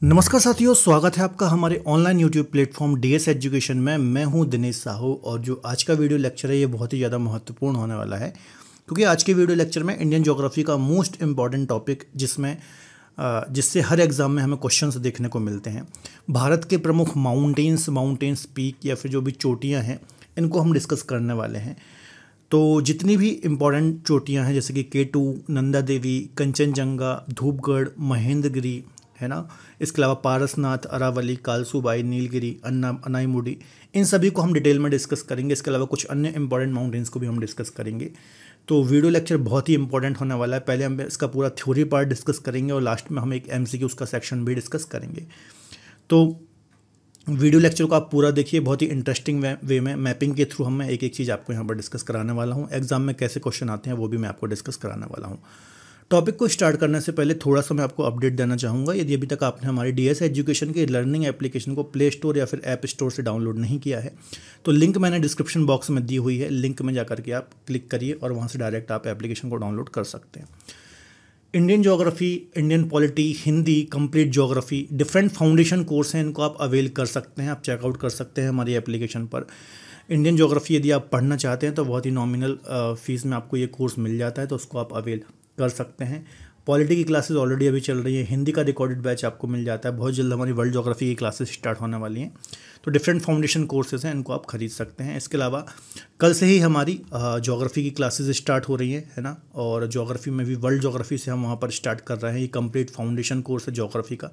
नमस्कार साथियों, स्वागत है आपका हमारे online YouTube platform DS education में। मैं हूं दिनेश साहू और जो आज का वीडियो लेक्चर है ये बहुत ही ज़्यादा महत्वपूर्ण होने वाला है, क्योंकि आज के वीडियो लेक्चर में इंडियन ज्योग्राफी का मोस्ट इम्पॉर्टेंट टॉपिक जिससे हर एग्ज़ाम में हमें क्वेश्चंस देखने को मिलते हैं। भारत के प्रमुख माउंटेन्स पीक या फिर जो भी चोटियाँ हैं इनको हम डिस्कस करने वाले हैं। तो जितनी भी इम्पॉर्टेंट चोटियाँ हैं जैसे कि K2, नंदा देवी, कंचनजंगा, धूपगढ़, महेंद्रगिरी, है ना, इसके अलावा पारसनाथ, अरावली, कालसूबाई, नीलगिरी, अनाईमुडी, इन सभी को हम डिटेल में डिस्कस करेंगे। इसके अलावा कुछ अन्य इंपॉर्टेंट माउंटेन्स को भी हम डिस्कस करेंगे। तो वीडियो लेक्चर बहुत ही इंपॉर्टेंट होने वाला है। पहले हम इसका पूरा थ्योरी पार्ट डिस्कस करेंगे और लास्ट में हम एक MCQ का सेक्शन भी डिस्कस करेंगे। तो वीडियो लेक्चर को आप पूरा देखिए, बहुत ही इंटरेस्टिंग वे में मैपिंग के थ्रू मैं एक एक चीज़ आपको यहाँ पर डिस्कस कराने वाला हूँ। एग्जाम में कैसे क्वेश्चन आते हैं वो भी मैं आपको डिस्कस कराने वाला हूँ। टॉपिक को स्टार्ट करने से पहले थोड़ा सा मैं आपको अपडेट देना चाहूँगा। यदि अभी तक आपने हमारी डीएस एजुकेशन के लर्निंग एप्लीकेशन को प्ले स्टोर या फिर ऐप स्टोर से डाउनलोड नहीं किया है तो लिंक मैंने डिस्क्रिप्शन बॉक्स में दी हुई है। लिंक में जाकर के आप क्लिक करिए और वहाँ से डायरेक्ट आप एप्लीकेशन को डाउनलोड कर सकते हैं। Indian geography, Indian polity, Hindi, complete geography, different foundation course हैं, इनको आप अवेल कर सकते हैं, आप चेकआउट कर सकते हैं हमारी एप्लीकेशन पर। इंडियन ज्योग्राफी यदि आप पढ़ना चाहते हैं तो बहुत ही नॉमिनल फीस में आपको ये कोर्स मिल जाता है, तो उसको आप अवेल कर सकते हैं। पॉलिटी की क्लासेस ऑलरेडी अभी चल रही है। हिंदी का रिकॉर्डेड बैच आपको मिल जाता है। बहुत जल्द हमारी वर्ल्ड ज्योग्राफी की क्लासेस स्टार्ट होने वाली हैं। तो डिफरेंट फाउंडेशन कोर्सेज हैं, इनको आप खरीद सकते हैं। इसके अलावा कल से ही हमारी ज्योग्राफी की क्लासेस स्टार्ट हो रही है ना, और ज्योग्राफी में भी वर्ल्ड ज्योग्राफी से हम वहाँ पर स्टार्ट कर रहे हैं। ये कंप्लीट फाउंडेशन कोर्स है ज्योग्राफी का।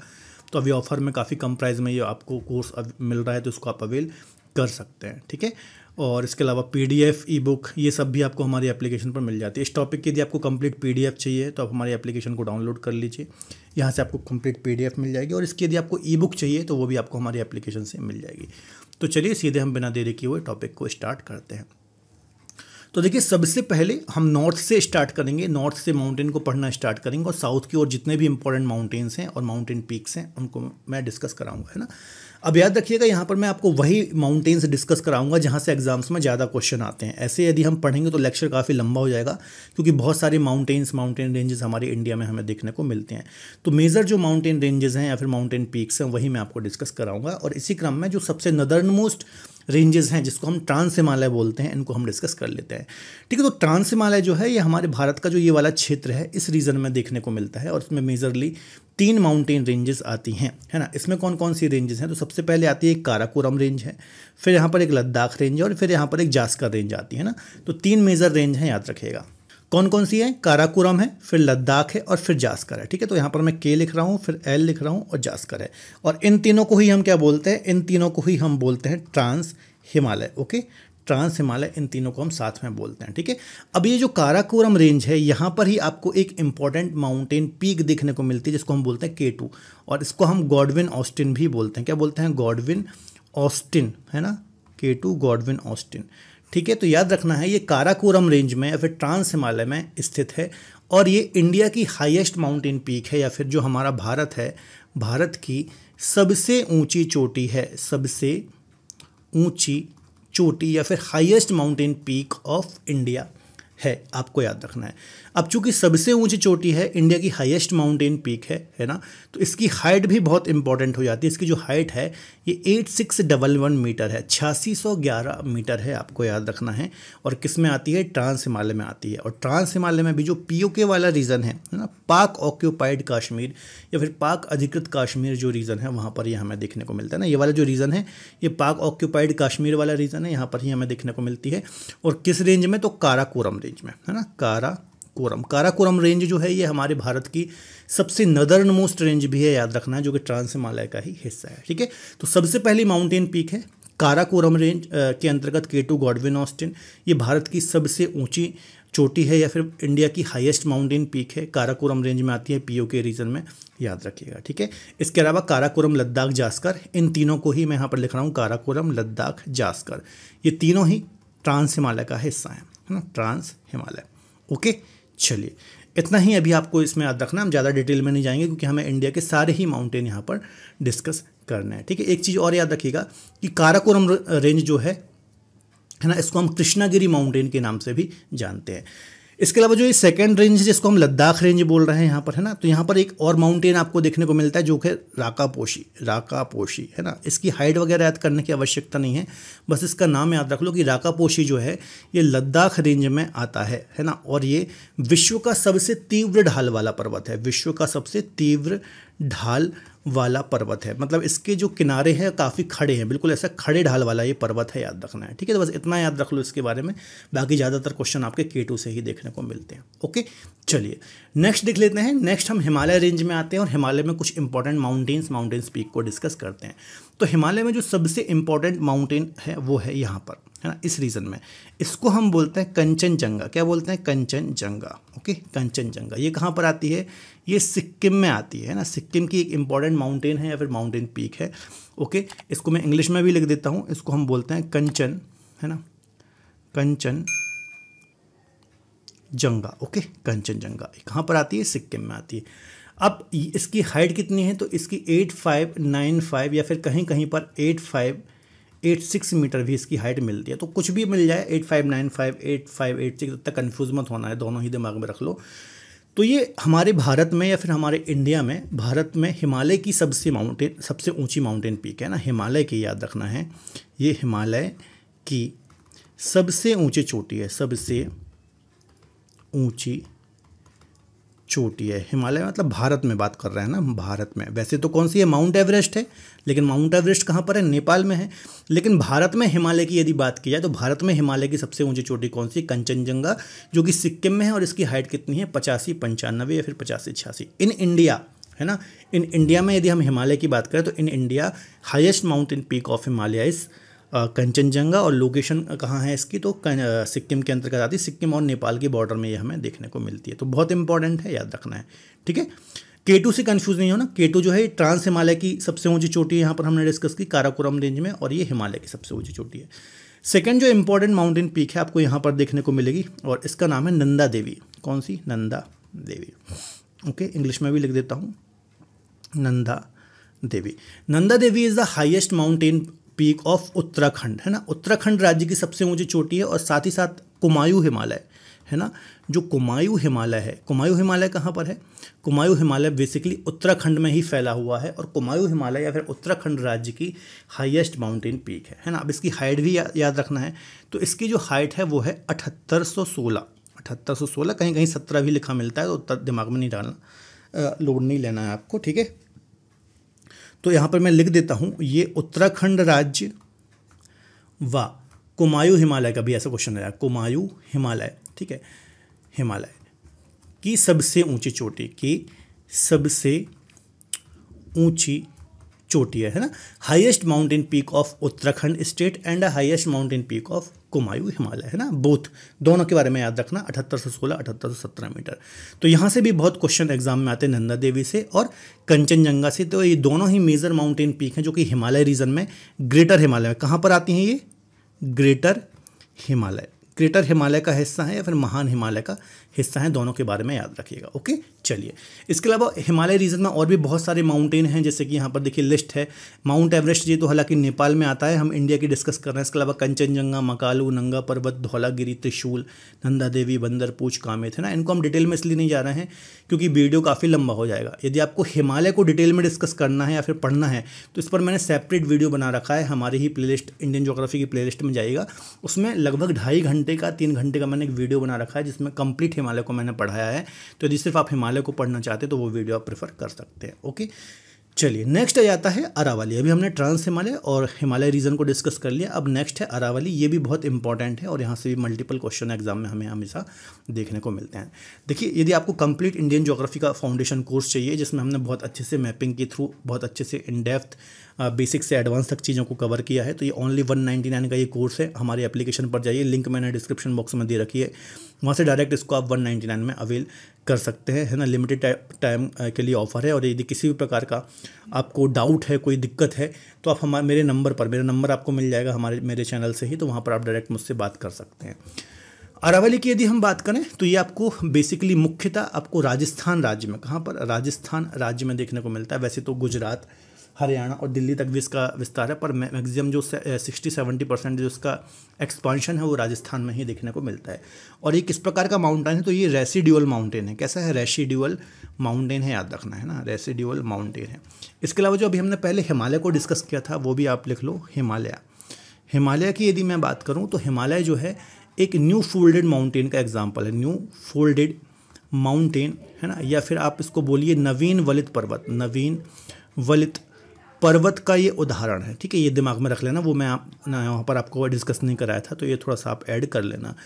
तो अभी ऑफर में काफ़ी कम प्राइस में ये आपको कोर्स मिल रहा है, तो उसको आप अवेल कर सकते हैं, ठीक है। और इसके अलावा PDF, ई-बुक, ये सब भी आपको हमारी एप्लीकेशन पर मिल जाती है। इस टॉपिक की यदि आपको कंप्लीट PDF चाहिए तो आप हमारी एप्लीकेशन को डाउनलोड कर लीजिए, यहाँ से आपको कंप्लीट PDF मिल जाएगी। और इसकी यदि आपको ई-बुक चाहिए तो वो भी आपको हमारी एप्लीकेशन से मिल जाएगी। तो चलिए सीधे हम बिना देरी किए हुए टॉपिक को स्टार्ट करते हैं। तो देखिए, सबसे पहले हम नॉर्थ से स्टार्ट करेंगे। नॉर्थ से माउंटेन को पढ़ना स्टार्ट करेंगे और साउथ की ओर जितने भी इंपॉर्टेंट माउंटेन्स हैं और माउंटेन पीक्स हैं उनको मैं डिस्कस कराऊंगा, है ना। अब याद रखिएगा, यहाँ पर मैं आपको वही माउंटेन्स डिस्कस कराऊंगा जहाँ से एग्जाम्स में ज़्यादा क्वेश्चन आते हैं। ऐसे यदि हम पढ़ेंगे तो लेक्चर काफ़ी लंबा हो जाएगा, क्योंकि बहुत सारे माउंटेन रेंजेस हमारे इंडिया में हमें देखने को मिलते हैं। तो मेजर जो माउंटेन रेंजेस हैं या फिर माउंटेन पीक्स हैं वही मैं आपको डिस्कस कराऊंगा। और इसी क्रम में जो सबसे नदर्न मोस्ट रेंजेस हैं जिसको हम ट्रांस हिमालय बोलते हैं, इनको हम डिस्कस कर लेते हैं, ठीक है। तो ट्रांस हिमालय जो है ये हमारे भारत का जो ये वाला क्षेत्र है इस रीजन में देखने को मिलता है, और इसमें मेजरली 3 माउंटेन रेंजेस आती हैं, है ना। इसमें कौन कौन सी रेंजेस हैं? तो सबसे पहले आती है एक काराकोरम रेंज है, फिर यहाँ पर एक लद्दाख रेंज है और फिर यहाँ पर एक जास्कर रेंज आती है ना। तो 3 मेजर रेंज हैं, याद रखिएगा। कौन कौन सी है? काराकोरम है, फिर लद्दाख है और फिर जास्कर है, ठीक है। तो यहाँ पर मैं K लिख रहा हूँ, फिर L लिख रहा हूँ और जास्कर है। और इन तीनों को ही हम क्या बोलते हैं? इन तीनों को ही हम बोलते हैं trans Himalaya, okay. Trans Himalaya, इन तीनों को हम साथ में बोलते हैं, ठीक है। अब ये जो काराकोरम रेंज है यहाँ पर ही आपको एक इंपॉर्टेंट माउंटेन पीक देखने को मिलती है जिसको हम बोलते हैं K2, और इसको हम गॉडविन ऑस्टिन भी बोलते हैं। क्या बोलते हैं? गॉडविन ऑस्टिन, है ना। K2 गॉडविन ऑस्टिन, ठीक है। तो याद रखना है ये काराकोरम रेंज में या फिर ट्रांस हिमालय में स्थित है, और ये इंडिया की हाईएस्ट माउंटेन पीक है, या फिर जो हमारा भारत है, भारत की सबसे ऊंची चोटी है, सबसे ऊंची चोटी या फिर highest mountain peak of India है, आपको याद रखना है। अब चूंकि सबसे ऊंची चोटी है, इंडिया की हाईएस्ट माउंटेन पीक है ना, तो इसकी हाइट भी बहुत इंपॉर्टेंट हो जाती है। इसकी जो हाइट है ये 8611 मीटर है, 8611 मीटर है, आपको याद रखना है। और किस में आती है? ट्रांस हिमालय में आती है। और ट्रांस हिमालय में भी जो POK वाला रीजन है ना, पाक ऑक्यूपाइड कश्मीर या फिर पाक अधिकृत कश्मीर जो रीजन है वहाँ पर ये हमें देखने को मिलता है ना। ये वाला जो रीजन है ये पाक ऑक्यूपाइड कश्मीर वाला रीजन है, यहाँ पर ही हमें देखने को मिलती है। और किस रेंज में? तो काराकोरम रेंज में, है ना। काराकोरम रेंज जो है ये हमारे भारत की सबसे नदर्न मोस्ट रेंज भी है, याद रखना है, जो कि ट्रांस हिमालय का ही हिस्सा है, ठीक है। तो सबसे पहली माउंटेन पीक है काराकोरम रेंज के अंतर्गत K2 गॉडविन ऑस्टिन। ये भारत की सबसे ऊंची चोटी है या फिर इंडिया की हाईएस्ट माउंटेन पीक है, काराकोरम रेंज में आती है, POK रीजन में, याद रखिएगा, ठीक है। इसके अलावा काराकोरम, लद्दाख, जास्कर, इन तीनों को ही मैं यहाँ पर लिख रहा हूँ, काराकोरम, लद्दाख, जास्कर, ये तीनों ही ट्रांस हिमालय का हिस्सा है ना, ट्रांस हिमालय, ओके। चलिए, इतना ही अभी आपको इसमें याद रखना, हम ज़्यादा डिटेल में नहीं जाएंगे क्योंकि हमें इंडिया के सारे ही माउंटेन यहाँ पर डिस्कस करना है, ठीक है। एक चीज़ और याद रखिएगा कि काराकोरम रेंज जो है ना, इसको हम कृष्णागिरी माउंटेन के नाम से भी जानते हैं। इसके अलावा जो ये सेकंड रेंज जिसको हम लद्दाख रेंज बोल रहे हैं यहाँ पर, है ना, तो यहाँ पर एक और माउंटेन आपको देखने को मिलता है जो कि राकापोशी है ना। इसकी हाइट वगैरह याद करने की आवश्यकता नहीं है, बस इसका नाम याद रख लो कि राकापोशी जो है ये लद्दाख रेंज में आता है ना। और ये विश्व का सबसे तीव्र ढाल वाला पर्वत है, विश्व का सबसे तीव्र ढाल वाला पर्वत है। मतलब इसके जो किनारे हैं काफ़ी खड़े हैं, बिल्कुल ऐसा खड़े ढाल वाला ये पर्वत है, याद रखना है, ठीक है। तो बस इतना याद रख लो इसके बारे में, बाकी ज़्यादातर क्वेश्चन आपके K2 से ही देखने को मिलते हैं। ओके, चलिए नेक्स्ट देख लेते हैं। नेक्स्ट हम हिमालय रेंज में आते हैं और हिमालय में कुछ इंपॉर्टेंट माउंटेन्स पीक को डिस्कस करते हैं। तो हिमालय में जो सबसे इंपॉर्टेंट माउंटेन है वो है यहाँ पर, है ना, इस रीजन में। इसको हम बोलते हैं कंचनजंगा। क्या बोलते हैं? कंचनजंगा। ओके, कंचनजंगा ये कहाँ पर आती है? ये सिक्किम में आती है ना। सिक्किम की एक इंपॉर्टेंट माउंटेन है या फिर माउंटेन पीक है। ओके, इसको मैं इंग्लिश में भी लिख देता हूँ। इसको हम बोलते हैं कंचन, है ना, कंचनजंगा। ओके, कंचनजंगा कहाँ पर आती है? सिक्किम में आती है। अब इसकी हाइट कितनी है? तो इसकी 8595 या फिर कहीं कहीं पर 8586 मीटर भी इसकी हाइट मिलती है। तो कुछ भी मिल जाए, 8595, 8586 तक कन्फ्यूज़ मत होना है, दोनों ही दिमाग में रख लो। तो ये हमारे भारत में या फिर हमारे इंडिया में, भारत में हिमालय की सबसे ऊंची माउंटेन पीक है ना। हिमालय की याद रखना है, ये हिमालय की सबसे ऊंची चोटी है, सबसे ऊंची चोटी है। हिमालय मतलब भारत में बात कर रहे हैं ना, भारत में। वैसे तो कौन सी है? माउंट एवरेस्ट है, लेकिन माउंट एवरेस्ट कहाँ पर है? नेपाल में है। लेकिन भारत में हिमालय की यदि बात की जाए तो भारत में हिमालय की सबसे ऊंची चोटी कौन सी? कंचनजंगा, जो कि सिक्किम में है। और इसकी हाइट कितनी है? 8595 या फिर 8586 इन इंडिया, है ना। इन इंडिया में यदि हम हिमालय की बात करें तो in India highest mountain peak of Himalaya is Kanchenjunga. और लोकेशन कहाँ है इसकी? तो सिक्किम के अंतर्गत आती है। सिक्किम और नेपाल के बॉर्डर में ये हमें देखने को मिलती है। तो बहुत इंपॉर्टेंट है, याद रखना है, ठीक है। K2 से कंफ्यूज नहीं हो ना। K2 जो है ट्रांस हिमालय की सबसे ऊंची चोटी है, यहाँ पर हमने डिस्कस की काराकोरम रेंज में, और ये हिमालय की सबसे ऊंची चोटी है। सेकंड जो इंपॉर्टेंट माउंटेन पीक है आपको यहाँ पर देखने को मिलेगी, और इसका नाम है नंदा देवी। कौन सी? नंदा देवी। ओके, इंग्लिश में भी लिख देता हूँ, Nanda Devi. Nanda Devi is the highest mountain peak of Uttarakhand, है ना। उत्तराखंड राज्य की सबसे ऊंची चोटी है। और साथ ही साथ कुमायूं हिमालय, है ना, जो कुमायूं हिमालय है, कुमायूं हिमालय कहाँ पर है? कुमायूं हिमालय बेसिकली उत्तराखंड में ही फैला हुआ है, और कुमायूं हिमालय या फिर उत्तराखंड राज्य की हाईएस्ट माउंटेन पीक है ना। अब इसकी हाइट भी याद रखना है। तो इसकी जो हाइट है वो है 7816, कहीं कहीं 17 भी लिखा मिलता है, तो दिमाग में नहीं डालना, लोड नहीं लेना है आपको, ठीक है। तो यहाँ पर मैं लिख देता हूँ, ये उत्तराखंड राज्य व कुमायूं हिमालय का भी ऐसा क्वेश्चन आया, कुमायूं हिमालय, ठीक है, हिमालय की सबसे ऊंची चोटी, की सबसे ऊंची चोटी है ना। Highest mountain peak of Uttarakhand state and highest mountain peak of Kumaon Himalaya, है ना। बोथ, दोनों के बारे में याद रखना, 7816, 7817 मीटर। तो यहाँ से भी बहुत क्वेश्चन एग्जाम में आते हैं, नंदा देवी से और कंचनजंगा से। तो ये दोनों ही मेजर माउंटेन पीक हैं जो कि हिमालय रीजन में, ग्रेटर हिमालय में, कहाँ पर आती हैं ये? ग्रेटर हिमालय, ग्रेटर हिमालय का हिस्सा है या फिर महान हिमालय का हिस्सा है, दोनों के बारे में याद रखिएगा। ओके, चलिए। इसके अलावा हिमालय रीजन में और भी बहुत सारे माउंटेन हैं, जैसे कि यहाँ पर देखिए लिस्ट है। माउंट एवरेस्ट ये तो हालांकि नेपाल में आता है, हम इंडिया की डिस्कस कर रहे हैं। इसके अलावा कंचनजंगा, मकालू, नंगा पर्वत, धौलागिरी, त्रिशूल, नंदा देवी, बंदरपूछ, कामेत, है ना। इनको हम डिटेल में इसलिए नहीं जा रहे हैं क्योंकि वीडियो काफ़ी लंबा हो जाएगा। यदि आपको हिमालय को डिटेल में डिस्कस करना है या फिर पढ़ना है तो इस पर मैंने सेपरेट वीडियो बना रखा है, हमारी ही प्लेलिस्ट, इंडियन ज्योग्राफी की प्लेलिस्ट में जाइएगा। उसमें लगभग 2.5 घंटे का, 3 घंटे का मैंने एक वीडियो बना रखा है जिसमें कंप्लीट हिमालय को मैंने पढ़ाया है। तो यदि सिर्फ आप हिमालय को पढ़ना चाहते हैं तो वो वीडियो आप प्रेफर कर सकते हैं। ओके, चलिए। नेक्स्ट आ जाता है अरावली। अभी हमने ट्रांस हिमालय और हिमालय रीजन को डिस्कस कर लिया, अब नेक्स्ट है अरावली। ये भी बहुत इंपॉर्टेंट है और यहाँ से भी मल्टीपल क्वेश्चन एग्जाम में हमें हमेशा देखने को मिलते हैं। देखिए, यदि आपको कंप्लीट इंडियन ज्योग्राफी का फाउंडेशन कोर्स चाहिए जिसमें हमने बहुत अच्छे से मैपिंग के थ्रू बहुत अच्छे से इन डेप्थ बेसिक से एडवांस तक चीज़ों को कवर किया है, तो ये ओनली 199 का ये कोर्स है। हमारी एप्लीकेशन पर जाइए, लिंक मैंने डिस्क्रिप्शन बॉक्स में दे रखी है, वहाँ से डायरेक्ट इसको आप 199 में अवेल कर सकते हैं, है ना। लिमिटेड टाइम के लिए ऑफर है। और यदि किसी भी प्रकार का आपको डाउट है, कोई दिक्कत है, तो आप मेरे नंबर आपको मिल जाएगा मेरे चैनल से ही, तो वहाँ पर आप डायरेक्ट मुझसे बात कर सकते हैं। अरावली की यदि हम बात करें तो ये आपको बेसिकली मुख्यतः आपको राजस्थान राज्य में, कहाँ पर? राजस्थान राज्य में देखने को मिलता है। वैसे तो गुजरात, हरियाणा और दिल्ली तक भी इसका विस्तार है, पर मैक्सिमम जो 60-70% जो इसका एक्सपांशन है वो राजस्थान में ही देखने को मिलता है। और ये किस प्रकार का माउंटेन है, तो ये रेसिड्यूअल माउंटेन है। कैसा है, रेसिड्यूअल माउंटेन है, याद रखना है ना, रेसिड्यूअल माउंटेन है। इसके अलावा जो अभी हमने पहले हिमालय को डिस्कस किया था वो भी आप लिख लो, हिमालय। हिमालय की यदि मैं बात करूँ तो हिमालय जो है एक न्यू फोल्डेड माउंटेन का एग्जाम्पल है, न्यू फोल्डेड माउंटेन है ना, या फिर आप इसको बोलिए नवीन वलित पर्वत, नवीन वलित पर्वत का ये उदाहरण है। ठीक है, ये दिमाग में रख लेना, वो मैं यहाँ पर आपको डिस्कस नहीं कराया था, तो ये थोड़ा सा आप ऐड कर लेना।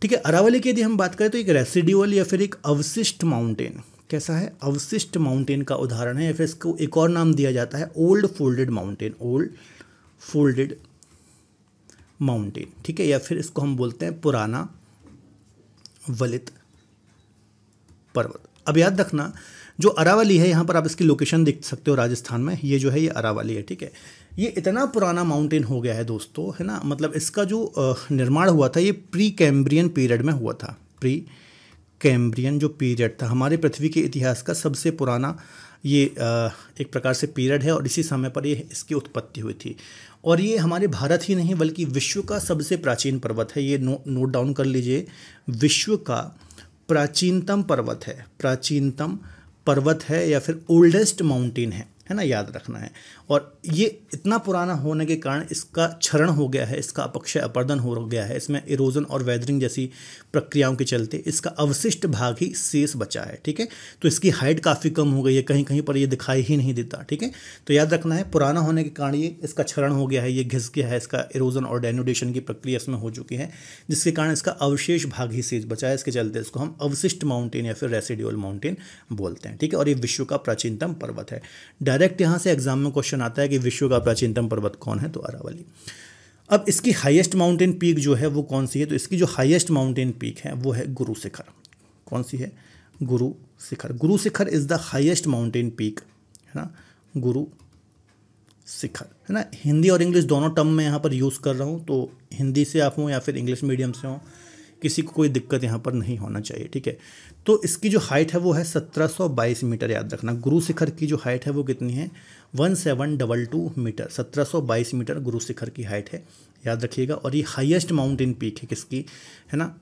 ठीक है, अरावली की यदि हम बात करें तो एक रेसिड्यूअल या फिर एक अवशिष्ट माउंटेन, कैसा है, अवशिष्ट माउंटेन का उदाहरण है, या फिर इसको एक और नाम दिया जाता है old folded mountain, old folded mountain. ठीक है, या फिर इसको हम बोलते हैं पुराना वलित पर्वत। अब याद रखना जो अरावली है, यहाँ पर आप इसकी लोकेशन देख सकते हो राजस्थान में, ये जो है ये अरावली है। ठीक है, ये इतना पुराना माउंटेन हो गया है दोस्तों, है ना, मतलब इसका जो निर्माण हुआ था ये प्री कैम्ब्रियन पीरियड में हुआ था। प्री कैम्ब्रियन जो पीरियड था हमारे पृथ्वी के इतिहास का सबसे पुराना ये एक प्रकार से पीरियड है, और इसी समय पर ये इसकी उत्पत्ति हुई थी। और ये हमारे भारत ही नहीं बल्कि विश्व का सबसे प्राचीन पर्वत है। ये नोट डाउन कर लीजिए, विश्व का प्राचीनतम पर्वत है, प्राचीनतम पर्वत है या फिर ओल्डेस्ट माउंटेन है ना, याद रखना है। और ये इतना पुराना होने के कारण इसका क्षरण हो गया है, इसका अपक्षय अपर्दन हो गया है, इसमें इरोजन और वेदरिंग जैसी प्रक्रियाओं के चलते इसका अवशिष्ट भाग ही शेष बचा है। ठीक है, तो इसकी हाइट काफ़ी कम हो गई है, कहीं कहीं पर ये दिखाई ही नहीं देता। ठीक है, तो याद रखना है पुराना होने के कारण ये इसका क्षरण हो गया है, ये घिस गया है, इसका इरोजन और डेनुडेशन की प्रक्रिया इसमें हो चुकी है, जिसके कारण इसका अवशेष भाग ही शेष बचा है। इसके चलते इसको हम अवशिष्ट माउंटेन या फिर रेसिड्यूअल माउंटेन बोलते हैं। ठीक है, और ये विश्व का प्राचीनतम पर्वत है। डायरेक्ट यहाँ से एग्जाम में क्वेश्चन आता है कि विश्व का प्राचीनतम पर्वत कौन है, तो अरावली। अब इसकी हाईएस्ट माउंटेन पीक जो है वो कौन सी है, तो इसकी जो हाईएस्ट माउंटेन पीक है वो है गुरु शिखर। कौन सी है, Guru Shikhar. Guru Shikhar is the highest mountain peak, है ना, गुरु शिखर, है ना। हिंदी और इंग्लिश दोनों टर्म में यहाँ पर यूज़ कर रहा हूँ, तो हिंदी से आप हों या फिर इंग्लिश मीडियम से हों, किसी को कोई दिक्कत यहाँ पर नहीं होना चाहिए। ठीक है, तो इसकी जो हाइट है वो है 1722 मीटर, याद रखना। गुरु शिखर की जो हाइट है वो कितनी है, 1722 मीटर, 1722 मीटर गुरु शिखर की हाइट है, याद रखिएगा। और ये हाईएस्ट माउंटेन पीक है किसकी, है ना,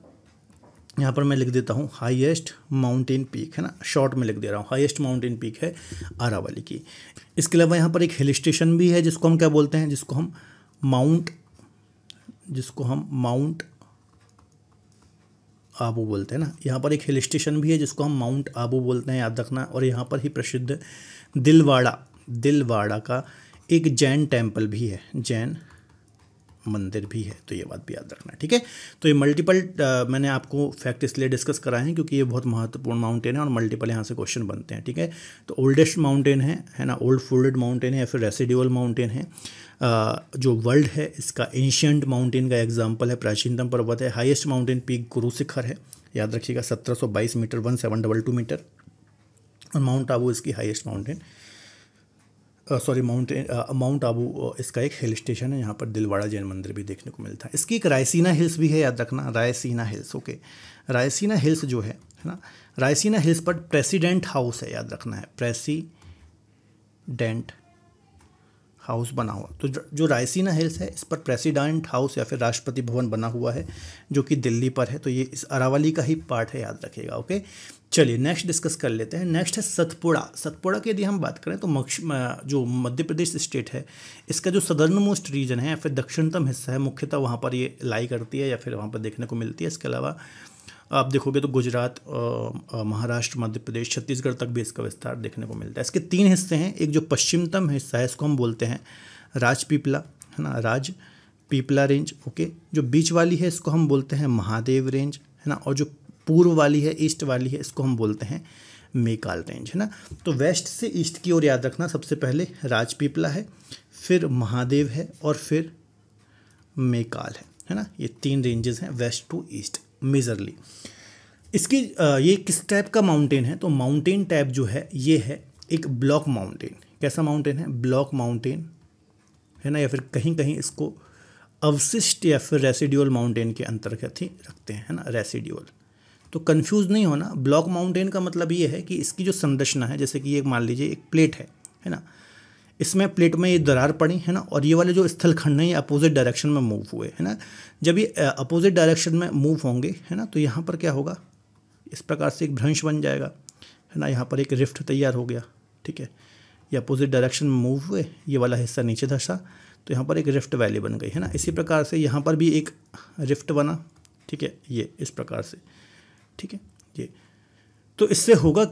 यहाँ पर मैं लिख देता हूँ हाईएस्ट माउंटेन पीक, है ना, शॉर्ट में लिख दे रहा हूँ, हाईएस्ट माउंटेन पीक है अरावली की। इसके अलावा यहाँ पर एक हिल स्टेशन भी है जिसको हम क्या बोलते हैं, जिसको हम माउंट आबू बोलते हैं ना। यहाँ पर एक हिल स्टेशन भी है जिसको हम माउंट आबू बोलते हैं, याद रखना। और यहाँ पर ही प्रसिद्ध दिलवाड़ा का एक जैन टेम्पल भी है, जैन मंदिर भी है, तो ये बात भी याद रखना। ठीक है, तो ये मल्टीपल मैंने आपको फैक्ट इसलिए डिस्कस कराए हैं क्योंकि ये बहुत महत्वपूर्ण माउंटेन है और मल्टीपल यहाँ से क्वेश्चन बनते हैं। ठीक है, तो ओल्डेस्ट माउंटेन है ना, ओल्ड फोल्डेड माउंटेन है या फिर रेसिड्यूअल माउंटेन है। जो वर्ल्ड है इसका एंशिएंट माउंटेन का एग्जाम्पल है, प्राचीनतम पर्वत है। Highest mountain peak Guru Shikhar है, याद रखिएगा, 1722 मीटर, 1722 मीटर। और माउंट आबू इसकी हाईएस्ट माउंटेन, माउंट आबू इसका एक हिल स्टेशन है। यहाँ पर दिलवाड़ा जैन मंदिर भी देखने को मिलता है। इसकी एक रायसीना हिल्स भी है, याद रखना, Raisina hills. Okay, Raisina hills जो है ना, रायसीना हिल्स पर प्रेसिडेंट हाउस है, याद रखना है, प्रेसिडेंट हाउस बना हुआ। तो जो रायसीना हिल्स है इस पर प्रेसिडेंट हाउस या फिर राष्ट्रपति भवन बना हुआ है जो कि दिल्ली पर है, तो ये इस अरावली का ही पार्ट है, याद रखिएगा। ओके, चलिए नेक्स्ट डिस्कस कर लेते हैं। नेक्स्ट है सतपुड़ा। सतपुड़ा की यदि हम बात करें तो जो मध्य प्रदेश स्टेट है इसका जो सदर्न मोस्ट रीजन है या फिर दक्षिणतम हिस्सा है, मुख्यतः वहाँ पर ये लाई करती है या फिर वहाँ पर देखने को मिलती है। इसके अलावा आप देखोगे तो गुजरात, महाराष्ट्र, मध्य प्रदेश, छत्तीसगढ़ तक भी इसका विस्तार देखने को मिलता है। इसके 3 हिस्से हैं। एक जो पश्चिमतम हिस्सा है इसको हम बोलते हैं राजपीपला, है ना, राजपीपला रेंज। ओके, जो बीच वाली है इसको हम बोलते हैं महादेव रेंज, है ना, और जो पूर्व वाली है, ईस्ट वाली है, इसको हम बोलते हैं मेकाल रेंज, है ना। तो वेस्ट से ईस्ट की ओर याद रखना, सबसे पहले राजपीपला है, फिर महादेव है और फिर मेकाल है ना। ये 3 रेंजेस हैं वेस्ट टू ईस्ट मेजरली। इसकी ये किस टाइप का माउंटेन है, तो माउंटेन टाइप जो है ये है एक ब्लॉक माउंटेन। कैसा माउंटेन है, ब्लॉक माउंटेन, है ना, या फिर कहीं कहीं इसको अवशिष्ट या फिर रेसिड्यूअल माउंटेन के अंतर्गत ही रखते हैं, है ना, रेसिड्यूअल। तो कंफ्यूज नहीं होना, ब्लॉक माउंटेन का मतलब ये है कि इसकी जो संरचना है, जैसे कि ये मान लीजिए एक प्लेट है ना, इसमें प्लेट में ये दरार पड़ी है ना, और ये वाले जो स्थलखंड हैं ये अपोजिट डायरेक्शन में मूव हुए है ना। जब ये अपोजिट डायरेक्शन में मूव होंगे है ना, तो यहाँ पर क्या होगा, इस प्रकार से एक भ्रंश बन जाएगा है ना। यहाँ पर एक रिफ्ट तैयार हो गया, ठीक है। ये अपोजिट डायरेक्शन में मूव हुए, ये वाला हिस्सा नीचे धंसा, तो यहाँ पर एक रिफ्ट वैली बन गई है ना। इसी प्रकार से यहाँ पर भी एक रिफ्ट बना, ठीक है, ये इस प्रकार से, ठीक है। ये तो इससे होगा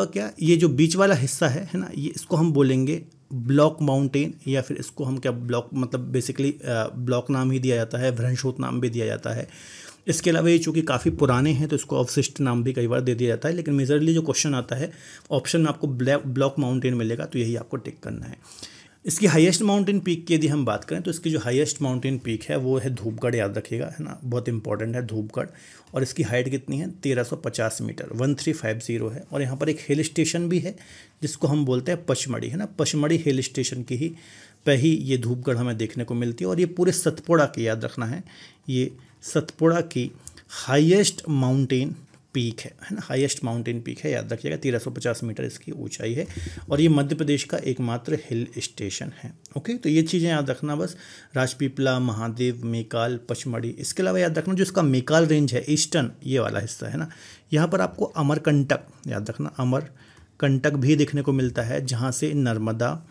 क्या, ये जो बीच वाला हिस्सा है ना, ये इसको हम बोलेंगे ब्लॉक माउंटेन, या फिर इसको हम क्या, ब्लॉक मतलब बेसिकली ब्लॉक नाम ही दिया जाता है, भ्रंशोत नाम भी दिया जाता है। इसके अलावा ये चूँकि काफ़ी पुराने हैं तो इसको अवशिष्ट नाम भी कई बार दे दिया जाता है, लेकिन मेजरली जो क्वेश्चन आता है ऑप्शन में आपको ब्लॉक माउंटेन मिलेगा, तो यही आपको टिक करना है। इसकी हाईएस्ट माउंटेन पीक की यदि हम बात करें तो इसकी जो हाईएस्ट माउंटेन पीक है वो है धूपगढ़, याद रखिएगा है ना, बहुत इंपॉर्टेंट है धूपगढ़। और इसकी हाइट कितनी है, 1350 मीटर, 1350 है। और यहाँ पर एक हिल स्टेशन भी है जिसको हम बोलते हैं पचमढ़ी है ना, पचमढ़ी हिल स्टेशन की ही पे ही ये धूपगढ़ हमें देखने को मिलती है। और ये पूरे सतपुड़ा की, याद रखना है, ये सतपुड़ा की हाईएस्ट माउंटेन पीक है ना, हाईएस्ट माउंटेन पीक है, याद रखिएगा। 1350 मीटर इसकी ऊंचाई है और ये मध्य प्रदेश का एकमात्र हिल स्टेशन है। ओके, तो ये चीज़ें याद रखना बस, राजपीपला, महादेव, मेकाल, पचमढ़ी। इसके अलावा याद रखना जो इसका मेकाल रेंज है, ईस्टर्न ये वाला हिस्सा है ना, यहाँ पर आपको अमरकंटक, याद रखना अमरकंटक भी देखने को मिलता है, जहाँ से नर्मदा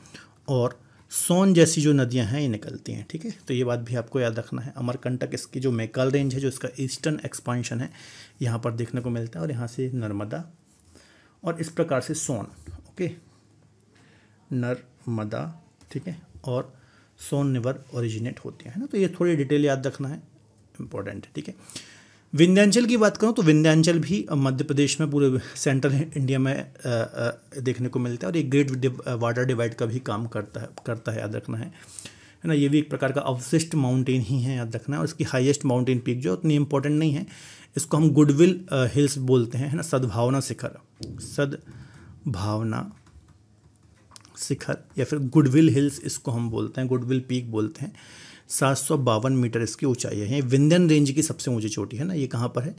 और सोन जैसी जो नदियां हैं ये निकलती हैं, ठीक है। तो ये बात भी आपको याद रखना है। अमरकंटक इसकी जो मेकाल रेंज है, जो इसका ईस्टर्न एक्सपांशन है, यहाँ पर देखने को मिलता है, और यहाँ से नर्मदा और इस प्रकार से सोन, ओके, नर्मदा, ठीक है, और सोन रिवर ओरिजिनेट होती है ना। तो ये थोड़ी डिटेल याद रखना है, इंपॉर्टेंट है, ठीक है। विंध्याचल की बात करूँ तो विंध्याचल भी मध्य प्रदेश में पूरे सेंट्रल इंडिया में देखने को मिलता है, और ये ग्रेट वाटर डिवाइड का भी काम करता है, याद रखना है ना। ये भी एक प्रकार का अवशिष्ट माउंटेन ही है, याद रखना है। और इसकी हाईएस्ट माउंटेन पीक जो उतनी इंपॉर्टेंट नहीं है, इसको हम गुडविल हिल्स बोलते हैं है ना, सद्भावना शिखर या फिर गुडविल हिल्स इसको हम बोलते हैं, गुडविल पीक बोलते हैं। 752 मीटर इसकी ऊंचाई है। ये विंध्यन रेंज की सबसे ऊंची चोटी है ना, ये कहाँ पर है,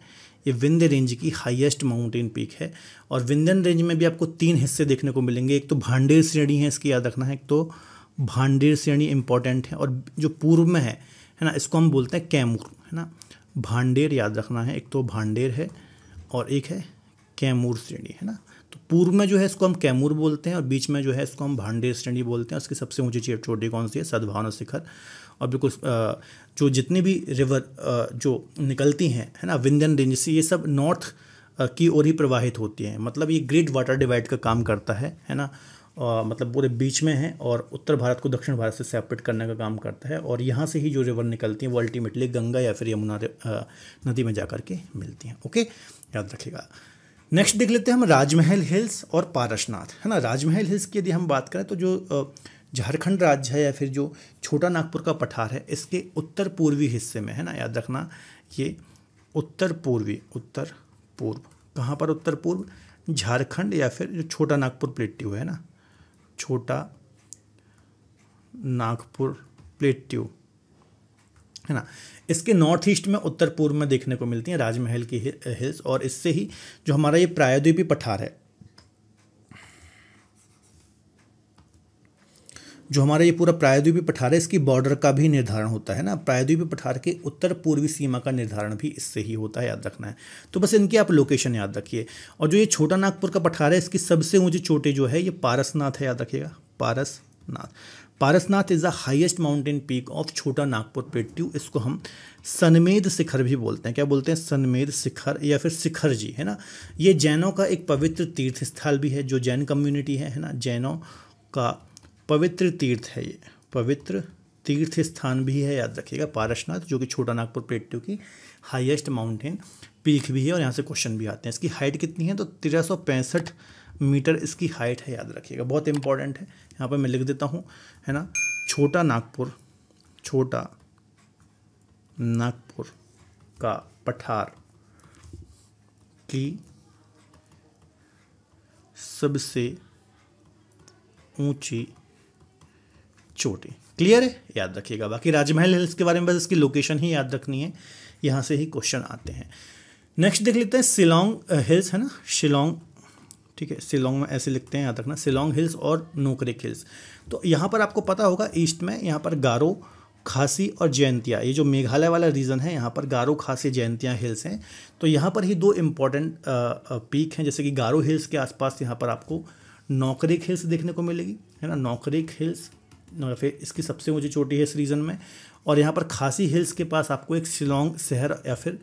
ये विंध्य रेंज की हाईएस्ट माउंटेन पीक है। और विंध्यन रेंज में भी आपको 3 हिस्से देखने को मिलेंगे, एक तो भांडेर श्रेणी है, इसकी याद रखना है, एक तो भांडेर श्रेणी इंपॉर्टेंट है, और जो पूर्व में है ना, इसको हम बोलते हैं कैमूर है ना, भांडेर याद रखना है, एक तो भांडेर है और एक है कैमूर श्रेणी है ना। तो पूर्व में जो है इसको हम कैमूर बोलते हैं, और बीच में जो है इसको हम भांडेर श्रेणी बोलते हैं। उसकी सबसे ऊंची चोटी कौन सी है, सद्भावना शिखर। और बिल्कुल जो जितनी भी रिवर जो निकलती हैं है ना विंध्यन रेंज से, ये सब नॉर्थ की ओर ही प्रवाहित होती हैं। मतलब ये ग्रेट वाटर डिवाइड का काम करता है ना, मतलब पूरे बीच में है और उत्तर भारत को दक्षिण भारत से सेपरेट करने का काम करता है। और यहाँ से ही जो रिवर निकलती हैं वो अल्टीमेटली गंगा या फिर यमुना नदी में जाकर के मिलती हैं। ओके, याद रखिएगा। नेक्स्ट देख लेते हैं हम राजमहल हिल्स और पारसनाथ है ना। राजमहल हिल्स की यदि हम बात करें तो जो झारखंड राज्य है या फिर जो छोटा नागपुर का पठार है, इसके उत्तर पूर्वी हिस्से में है ना, याद रखना ये उत्तर पूर्व कहाँ पर, उत्तर पूर्व झारखंड या फिर जो छोटा नागपुर प्लेट्यू है ना, छोटा नागपुर प्लेट्यू है ना, इसके नॉर्थ ईस्ट में उत्तर पूर्व में देखने को मिलती हैं राजमहल की हिल्स। और इससे ही जो हमारा ये प्रायद्वीपीय पठार है, जो हमारा ये पूरा प्रायद्वीपीय पठार है, इसकी बॉर्डर का भी निर्धारण होता है ना। प्रायद्वीपीय पठार के उत्तर पूर्वी सीमा का निर्धारण भी इससे ही होता है, याद रखना है। तो बस इनकी आप लोकेशन याद रखिए। और जो ये छोटा नागपुर का पठार है, इसकी सबसे ऊंची चोटी जो है ये पारसनाथ है, याद रखिएगा, Parasnath is the highest mountain peak of Chota Nagpur plateau. इसको हम सनमेद शिखर भी बोलते हैं। क्या बोलते हैं, सनमेद शिखर या फिर शिखर जी है ना। ये जैनों का एक पवित्र तीर्थ स्थल भी है, जो जैन कम्युनिटी है ना, जैनों का पवित्र तीर्थ है, ये पवित्र तीर्थ स्थान भी है, याद रखिएगा पारसनाथ, जो कि छोटा नागपुर प्लेट्यू की हाईएस्ट माउंटेन पीक भी है। और यहाँ से क्वेश्चन भी आते हैं। इसकी हाइट कितनी है, तो 1365 मीटर इसकी हाइट है, याद रखिएगा, बहुत इंपॉर्टेंट है। यहाँ पर मैं लिख देता हूँ है ना, छोटा नागपुर का पठार की सबसे ऊंची चोटी। क्लियर है, याद रखिएगा। बाकी राजमहल हिल्स के बारे में बस इसकी लोकेशन ही याद रखनी है, यहाँ से ही क्वेश्चन आते हैं। नेक्स्ट देख लेते हैं शिलोंग हिल्स है ना, शिलोंग, ठीक है, शिलोंग में ऐसे लिखते हैं, याद रखना, शिलोंग हिल्स और नोकरेक हिल्स। तो यहाँ पर आपको पता होगा ईस्ट में यहाँ पर गारो, खासी और जयंतिया, ये जो मेघालय वाला रीजन है यहाँ पर गारो, खासी, जयंतिया हिल्स हैं। तो यहाँ पर ही दो इम्पॉर्टेंट पीक हैं, जैसे कि गारो हिल्स के आसपास यहाँ पर आपको नोकरेक हिल्स देखने को मिलेगी, है ना, नोकरेक हिल्स फिर इसकी सबसे ऊंची चोटी है इस रीजन में। और यहाँ पर खासी हिल्स के पास आपको एक शिलोंग शहर या फिर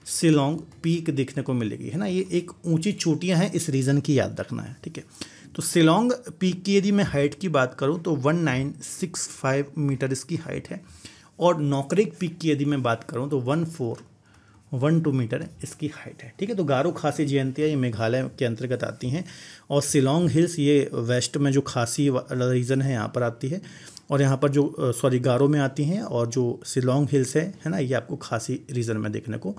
शिलोंग पीक देखने को मिलेगी, है ना। ये एक ऊंची चोटियाँ हैं इस रीजन की, याद रखना है, ठीक है। तो शिलोंग पीक की यदि मैं हाइट की बात करूँ तो 1965 मीटर इसकी हाइट है, और नोकरेक पीक की यदि मैं बात करूँ तो 1412 मीटर इसकी हाइट है, ठीक है। तो गारो, खासी, जयंतिया ये मेघालय के अंतर्गत आती हैं, और शिलोंग हिल्स ये वेस्ट में जो खासी रीजन है यहाँ पर आती है, और यहाँ पर जो गारो में आती हैं, और जो शिलोंग हिल्स है ना, ये आपको खासी रीजन में देखने को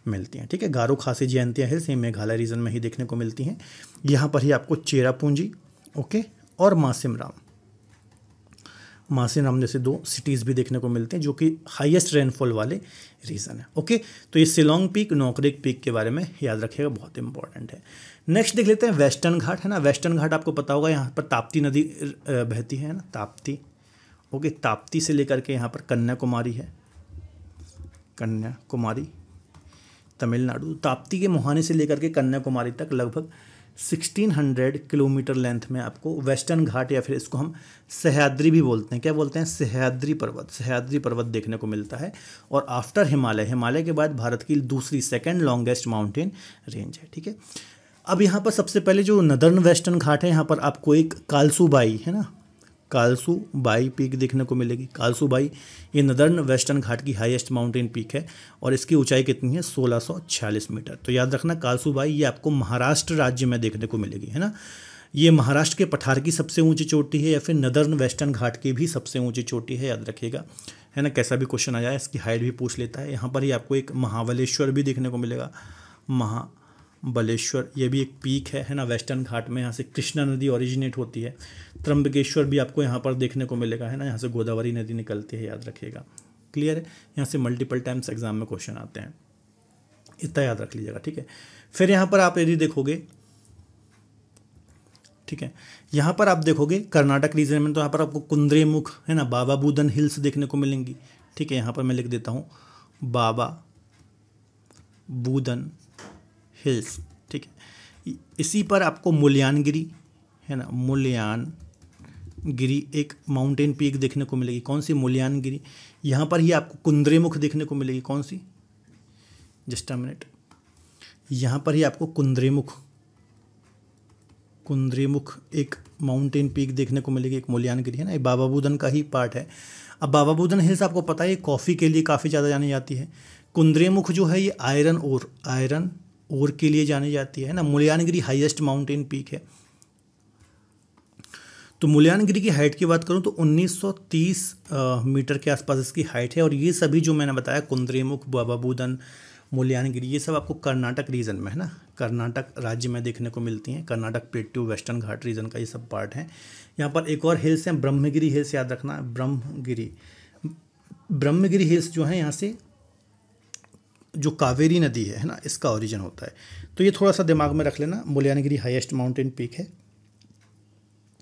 मिलती हैं, ठीक है। गारो, खासी, जयंतिया हिल्स ये मेघालय रीजन में ही देखने को मिलती हैं। यहाँ पर ही आपको चेरापूंजी, ओके, और मासिनराम जैसे दो सिटीज़ भी देखने को मिलते हैं जो कि हाईएस्ट रेनफॉल वाले रीजन है, ओके। तो ये शिलोंग पीक, नोकरेक पीक के बारे में याद रखिएगा, बहुत इंपॉर्टेंट है। नेक्स्ट देख लेते हैं वेस्टर्न घाट, है ना। वेस्टर्न घाट आपको पता होगा यहाँ पर ताप्ती नदी बहती है ना, ताप्ती, ओके। ताप्ती से लेकर के यहाँ पर कन्याकुमारी है, कन्याकुमारी तमिलनाडु। ताप्ती के मुहाने से लेकर के कन्याकुमारी तक लगभग 1600 किलोमीटर लेंथ में आपको वेस्टर्न घाट, या फिर इसको हम सह्याद्री भी बोलते हैं, क्या बोलते हैं, सह्याद्री पर्वत देखने को मिलता है। और आफ्टर हिमालय के बाद भारत की दूसरी सेकंड लॉन्गेस्ट माउंटेन रेंज है, ठीक है। अब यहाँ पर सबसे पहले जो नदर्न वेस्टर्न घाट है, यहाँ पर आपको एक कालसूबाई, है ना, कालसूबाई पीक देखने को मिलेगी। कालसूबाई ये नदर्न वेस्टर्न घाट की हाईएस्ट माउंटेन पीक है, और इसकी ऊंचाई कितनी है, 1646 मीटर। तो याद रखना कालसूबाई ये आपको महाराष्ट्र राज्य में देखने को मिलेगी, है ना। ये महाराष्ट्र के पठार की सबसे ऊंची चोटी है, या फिर नदर्न वेस्टर्न घाट की भी सबसे ऊंची चोटी है, याद रखिएगा, है ना। कैसा भी क्वेश्चन आ जाए इसकी हाइट भी पूछ लेता है। यहाँ पर ही आपको एक महाबलेश्वर भी देखने को मिलेगा, महाबलेश्वर ये भी एक पीक है ना, वेस्टर्न घाट में। यहाँ से कृष्णा नदी ओरिजिनेट होती है। त्र्यंबकेश्वर भी आपको यहाँ पर देखने को मिलेगा, है ना, यहाँ से गोदावरी नदी निकलती है, याद रखिएगा, क्लियर है। यहाँ से मल्टीपल टाइम्स एग्जाम में क्वेश्चन आते हैं, इतना याद रख लीजिएगा, ठीक है। फिर यहाँ पर आप यदि देखोगे, ठीक है, यहाँ पर आप देखोगे कर्नाटक रीजन में, तो यहाँ पर आपको कुंद्रेमुख, है ना, बाबा बूदन हिल्स देखने को मिलेंगी, ठीक है। यहाँ पर मैं लिख देता हूँ बाबा बूदन हिल्स, ठीक है। इसी पर आपको मुल्यानगिरी, है ना, मुल्यानगिरी एक माउंटेन पीक देखने को मिलेगी। कौन सी, मुल्यानगिरी। यहाँ पर ही आपको कुंद्रेमुख देखने को मिलेगी, कौन सी, जस्ट अ मिनट, यहाँ पर ही आपको कुंद्रेमुख एक माउंटेन पीक देखने को मिलेगी, एक मुल्यानगिरी, है ना, ये बाबा बूदन का ही पार्ट है। अब बाबा बूदन हिल्स आपको पता है कॉफ़ी के लिए काफ़ी ज़्यादा जानी जाती है। कुंद्रेमुख जो है ये आयरन ओर के लिए जानी जाती है ना। मुल्यानगिरी हाईएस्ट माउंटेन पीक है। तो मुल्यानगिरी की हाइट की बात करूं तो 1930 मीटर के आसपास इसकी हाइट है, और ये सभी जो मैंने बताया कुंद्रेमुख, बाबा बूदन, मुल्यानगिरी, ये सब आपको कर्नाटक रीजन में, है ना, कर्नाटक राज्य में देखने को मिलती हैं। कर्नाटक प्लेट्यू, वेस्टर्न घाट रीजन का ये सब पार्ट है। यहाँ पर एक और हिल्स है, ब्रह्मगिरी हिल्स, याद रखना, ब्रह्मगिरी हिल्स जो है यहाँ से जो कावेरी नदी है ना, इसका ओरिजिन होता है। तो ये थोड़ा सा दिमाग में रख लेना, मुल्यानगिरी हाईएस्ट माउंटेन पीक है,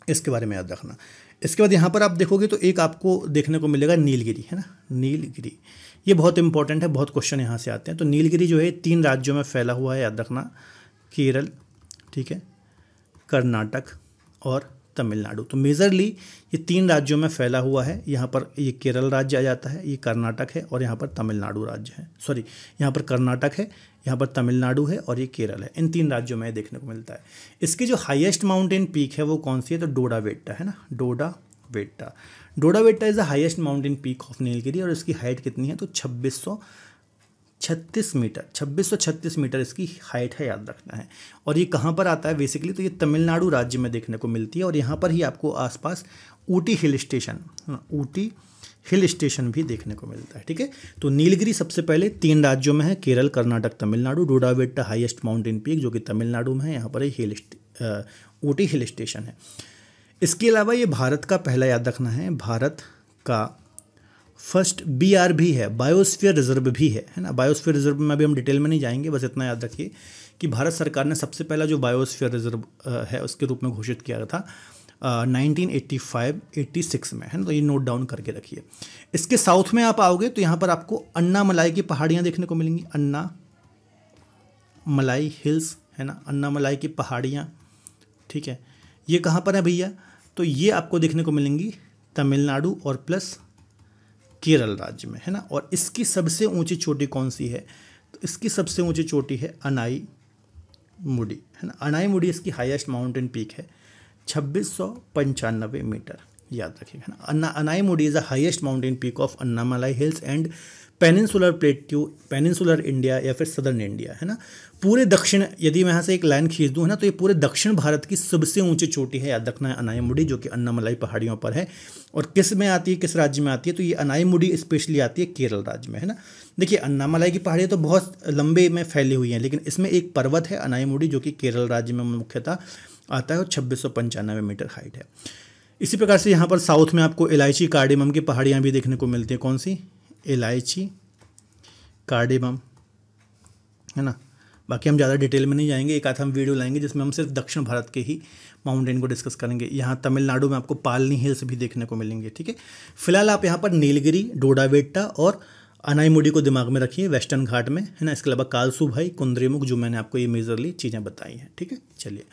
इसके बारे में याद रखना। इसके बाद यहाँ पर आप देखोगे तो एक आपको देखने को मिलेगा नीलगिरी, है ना, नीलगिरी, ये बहुत इंपॉर्टेंट है, बहुत क्वेश्चन यहाँ से आते हैं। तो नीलगिरी जो है 3 राज्यों में फैला हुआ है, याद रखना, केरल, ठीक है, कर्नाटक और तमिलनाडु। तो मेजरली ये 3 राज्यों में फैला हुआ है। यहाँ पर ये केरल राज्य आ जाता है, ये कर्नाटक है, और यहाँ पर तमिलनाडु राज्य है, सॉरी, यहाँ पर कर्नाटक है, यहाँ पर तमिलनाडु है, और ये केरल है। इन 3 राज्यों में देखने को मिलता है। इसकी जो हाईएस्ट माउंटेन पीक है वो कौन सी है, तो डोडा बेट्टा, है ना, Dodda Betta is the highest mountain peak of Nilgiri, और इसकी हाइट कितनी है, तो 2636 मीटर इसकी हाइट है, याद रखना है। और ये कहाँ पर आता है बेसिकली, तो ये तमिलनाडु राज्य में देखने को मिलती है, और यहाँ पर ही आपको आसपास ऊटी हिल स्टेशन भी देखने को मिलता है, ठीक है। तो नीलगिरी सबसे पहले 3 राज्यों में है, केरल, कर्नाटक, तमिलनाडु। डोडा बेट्टा हाईएस्ट माउंटेन पीक जो कि तमिलनाडु में है, यहाँ पर ऊटी हिल स्टेशन है। इसके अलावा ये भारत का पहला, याद रखना है, भारत का फर्स्ट BR भी है, बायोस्फीयर रिजर्व भी है ना। बायोस्फीयर रिजर्व में अभी हम डिटेल में नहीं जाएंगे, बस इतना याद रखिए कि भारत सरकार ने सबसे पहला जो बायोस्फीयर रिजर्व है उसके रूप में घोषित किया था 1985-86 में, है ना। तो ये नोट डाउन करके रखिए। इसके साउथ में आप आओगे तो यहाँ पर आपको अन्नामलाई की पहाड़ियाँ देखने को मिलेंगी, अन्नामलाई हिल्स, है ना, अन्नामलाई की पहाड़ियाँ, ठीक है। ये कहाँ पर है भैया? तो ये आपको देखने को मिलेंगी तमिलनाडु और प्लस केरल राज्य में, है ना। और इसकी सबसे ऊंची चोटी कौन सी है? तो इसकी सबसे ऊंची चोटी है अनाई मुडी, है ना। अनाई मुडी इसकी हाईएस्ट माउंटेन पीक है, 2695 मीटर, याद रखिएगा, है ना। Anai Mudi is the highest mountain peak of Annamalai hills and peninsular plateau, peninsular India या फिर सदर्न इंडिया, है ना। पूरे दक्षिण, यदि मैं यहाँ से एक लाइन खींच दूँ, है ना, तो ये पूरे दक्षिण भारत की सबसे ऊंची चोटी है, याद रखना है, अनाई मुडी, जो कि अन्नामलाई पहाड़ियों पर है। और किस में आती है, किस राज्य में आती है? तो ये अनाई मुडी स्पेशली आती है केरल राज्य में, है ना। देखिए अन्नामलाई की पहाड़ियाँ तो बहुत लंबे में फैली हुई हैं, लेकिन इसमें एक पर्वत है अनाई मुडी जो कि केरल राज्य में मुख्यतः आता है और 2695 मीटर हाइट है। इसी प्रकार से यहाँ पर साउथ में आपको इलायची कार्डेमम की पहाड़ियाँ भी देखने को मिलती हैं। कौन सी? इलायची कार्डेमम, है ना। बाकी हम ज़्यादा डिटेल में नहीं जाएंगे, एक आध हम वीडियो लाएंगे जिसमें हम सिर्फ दक्षिण भारत के ही माउंटेन को डिस्कस करेंगे। यहाँ तमिलनाडु में आपको पालनी हिल्स भी देखने को मिलेंगे, ठीक है। फिलहाल आप यहाँ पर नीलगिरी, डोडाबेट्टा और अनाईमुडी को दिमाग में रखिए वेस्टर्न घाट में, है ना। इसके अलावा कालसूभाई, कुंद्रेमुख, जो मैंने आपको ये मेजरली चीज़ें बताई हैं, ठीक है। चलिए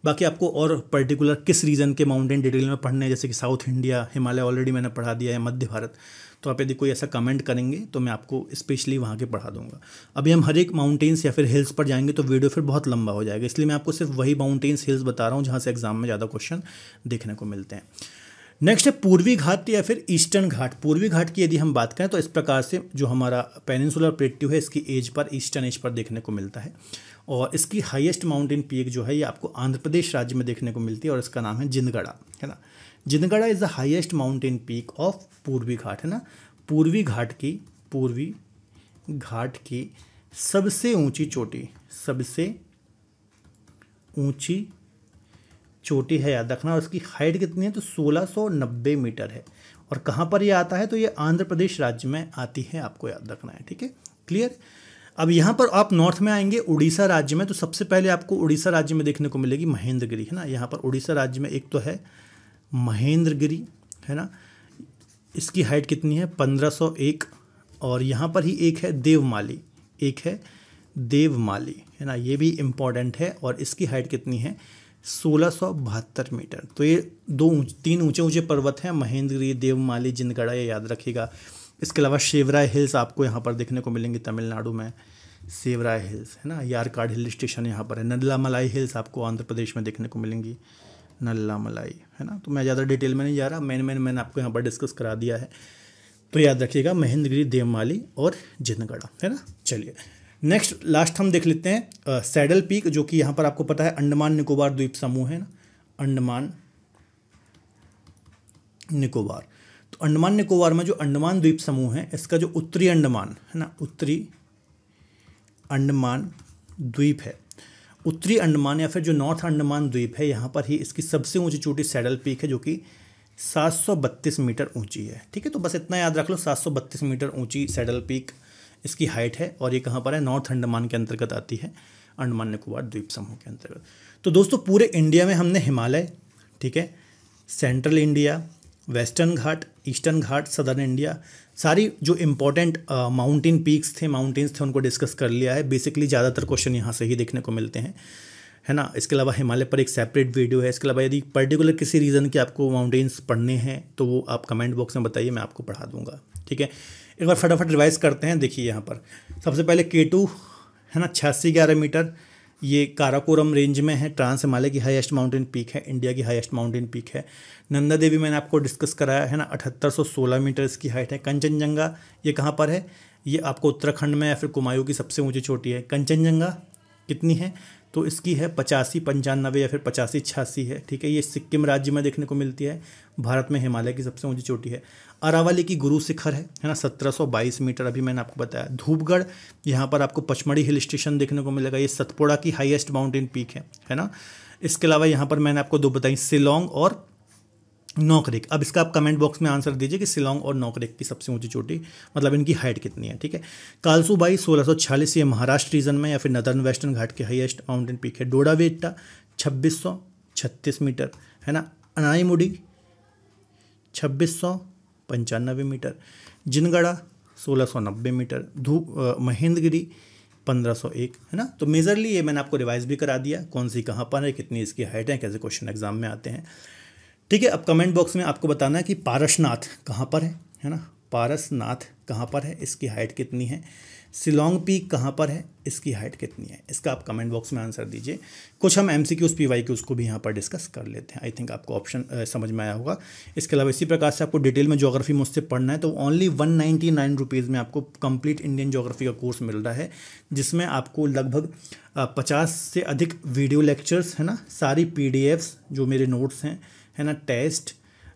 बाकी आपको और पर्टिकुलर किस रीजन के माउंटेन डिटेल में पढ़ने हैं, जैसे कि साउथ इंडिया, हिमालय ऑलरेडी मैंने पढ़ा दिया है, मध्य भारत, तो आप यदि कोई ऐसा कमेंट करेंगे तो मैं आपको स्पेशली वहाँ के पढ़ा दूंगा। अभी हम हर एक माउंटेन्स या फिर हिल्स पर जाएंगे तो वीडियो फिर बहुत लंबा हो जाएगा, इसलिए मैं आपको सिर्फ वही माउंटेन्स हिल्स बता रहा हूँ जहाँ से एग्जाम में ज़्यादा क्वेश्चन देखने को मिलते हैं। नेक्स्ट है पूर्वी घाट या फिर ईस्टर्न घाट। पूर्वी घाट की यदि हम बात करें तो इस प्रकार से जो हमारा पेनिनसुलर प्लेट्यू है इसकी as per, eastern as per देखने को मिलता है। और इसकी हाईएस्ट माउंटेन पीक जो है ये आपको आंध्र प्रदेश राज्य में देखने को मिलती है और इसका नाम है जिनगढ़ा, है ना। Jindhagada is the highest mountain peak of Purvi Ghat, है ना। पूर्वी घाट की सबसे ऊंची चोटी, सबसे ऊंची चोटी है, याद रखना। और उसकी हाइट कितनी है? तो 1690 मीटर है। और कहाँ पर ये आता है? तो ये आंध्र प्रदेश राज्य में आती है, आपको याद रखना है, ठीक है, क्लियर। अब यहाँ पर आप नॉर्थ में आएंगे उड़ीसा राज्य में, तो सबसे पहले आपको उड़ीसा राज्य में देखने को मिलेगी महेंद्रगिरी, है ना। यहाँ पर उड़ीसा राज्य में एक तो है महेंद्रगिरी, है ना। इसकी हाइट कितनी है? 1501। और यहाँ पर ही एक है देवमाली, है ना, ये भी इम्पॉर्टेंट है। और इसकी हाइट कितनी है? 1672 मीटर। तो ये तीन ऊंचे पर्वत हैं, महेंद्रगिरी, देवमाली, जिनगढ़ा, ये याद रखिएगा। इसके अलावा शेवराय हिल्स आपको यहाँ पर देखने को मिलेंगे तमिलनाडु में, शेवराय हिल्स, है ना। यारकाड हिल स्टेशन यहाँ पर है। नल्लामलाई हिल्स आपको आंध्र प्रदेश में देखने को मिलेंगी, नल्लामलाई, है ना। तो मैं ज़्यादा डिटेल में नहीं जा रहा, मैंने आपको यहाँ पर डिस्कस करा दिया है। तो याद रखिएगा महेंद्रगिरी, देवमाली और जिनगढ़ा, है ना। चलिए नेक्स्ट लास्ट हम देख लेते हैं सैडल पीक, जो कि यहाँ पर आपको पता है अंडमान निकोबार द्वीप समूह है ना, अंडमान निकोबार। तो अंडमान निकोबार में जो अंडमान द्वीप समूह है, इसका जो उत्तरी अंडमान, है ना, उत्तरी अंडमान द्वीप है, उत्तरी अंडमान या फिर जो नॉर्थ अंडमान द्वीप है, यहाँ पर ही इसकी सबसे ऊंची चोटी सैडल पीक है, जो कि 732 मीटर ऊंची है, ठीक है। तो बस इतना याद रख लो, 732 मीटर ऊंची सैडल पीक इसकी हाइट है। और ये कहाँ पर है? नॉर्थ अंडमान के अंतर्गत आती है, अंडमान निकोबार द्वीप समूह के अंतर्गत। तो दोस्तों पूरे इंडिया में हमने हिमालय, ठीक है, सेंट्रल इंडिया, वेस्टर्न घाट, ईस्टर्न घाट, सदर्न इंडिया, सारी जो इम्पोर्टेंट माउंटेन पीक्स थे, माउंटेन्स थे, उनको डिस्कस कर लिया है। बेसिकली ज़्यादातर क्वेश्चन यहाँ से ही देखने को मिलते हैं, है ना। इसके अलावा हिमालय पर एक सेपरेट वीडियो है। इसके अलावा यदि पर्टिकुलर किसी रीज़न के आपको माउंटेन्स पढ़ने हैं तो वो आप कमेंट बॉक्स में बताइए, मैं आपको पढ़ा दूंगा, ठीक है। एक बार फटाफट रिवाइज करते हैं। देखिए यहाँ पर सबसे पहले K2, है ना, 8611 मीटर, ये काराकोरम रेंज में है, ट्रांस हिमालय की हाईएस्ट माउंटेन पीक है, इंडिया की हाईएस्ट माउंटेन पीक है। नंदा देवी मैंने आपको डिस्कस कराया है ना, 7816 मीटर इसकी हाइट है। कंचनजंगा ये कहाँ पर है? ये आपको उत्तराखंड में या फिर कुमायूं की सबसे ऊंची चोटी है। कंचनजंगा कितनी है? तो इसकी है 8595 या फिर 8586 है, ठीक है। ये सिक्किम राज्य में देखने को मिलती है, भारत में हिमालय की सबसे ऊंची चोटी है। अरावली की गुरु शिखर है ना, 1722 मीटर, अभी मैंने आपको बताया। धूपगढ़, यहाँ पर आपको पचमढ़ी हिल स्टेशन देखने को मिलेगा, ये सतपुड़ा की हाईएस्ट माउंटेन पीक है ना। इसके अलावा यहाँ पर मैंने आपको दो बताई, शिलोंग और नोकरेक। अब इसका आप कमेंट बॉक्स में आंसर दीजिए कि शिलोंग और नोकरेक की सबसे ऊंची चोटी मतलब इनकी हाइट कितनी है। ठीक है, कालसूबाई 1646, ये महाराष्ट्र रीजन में या फिर नदर्न वेस्टर्न घाट के हाईएस्ट माउंटेन पीक है। डोडाबेट्टा 2636 मीटर है ना। अनाईमुडी 2695 मीटर। जिनगढ़ा 1690 मीटर। महेंद्रगिरी 1501 है ना। तो मेजरली ये मैंने आपको रिवाइज भी करा दिया, कौन सी कहाँ पर है, कितनी इसकी हाइट है, कैसे क्वेश्चन एग्जाम में आते हैं। ठीक है, अब कमेंट बॉक्स में आपको बताना है कि पारसनाथ कहाँ पर है ना। पारसनाथ कहाँ पर है, इसकी हाइट कितनी है। शिलोंग पीक कहाँ पर है, इसकी हाइट कितनी है, इसका आप कमेंट बॉक्स में आंसर दीजिए। कुछ हम MCQs PYQs को भी यहाँ पर डिस्कस कर लेते हैं। आई थिंक आपको ऑप्शन समझ में आया होगा। इसके अलावा इसी प्रकार से आपको डिटेल में ज्योग्राफी मुझसे पढ़ना है तो ओनली 199 रुपीज़ में आपको कंप्लीट इंडियन ज्योग्राफी का कोर्स मिल रहा है, जिसमें आपको लगभग 50 से अधिक वीडियो लेक्चर्स है ना, सारी PDFs जो मेरे नोट्स हैं है ना, टेस्ट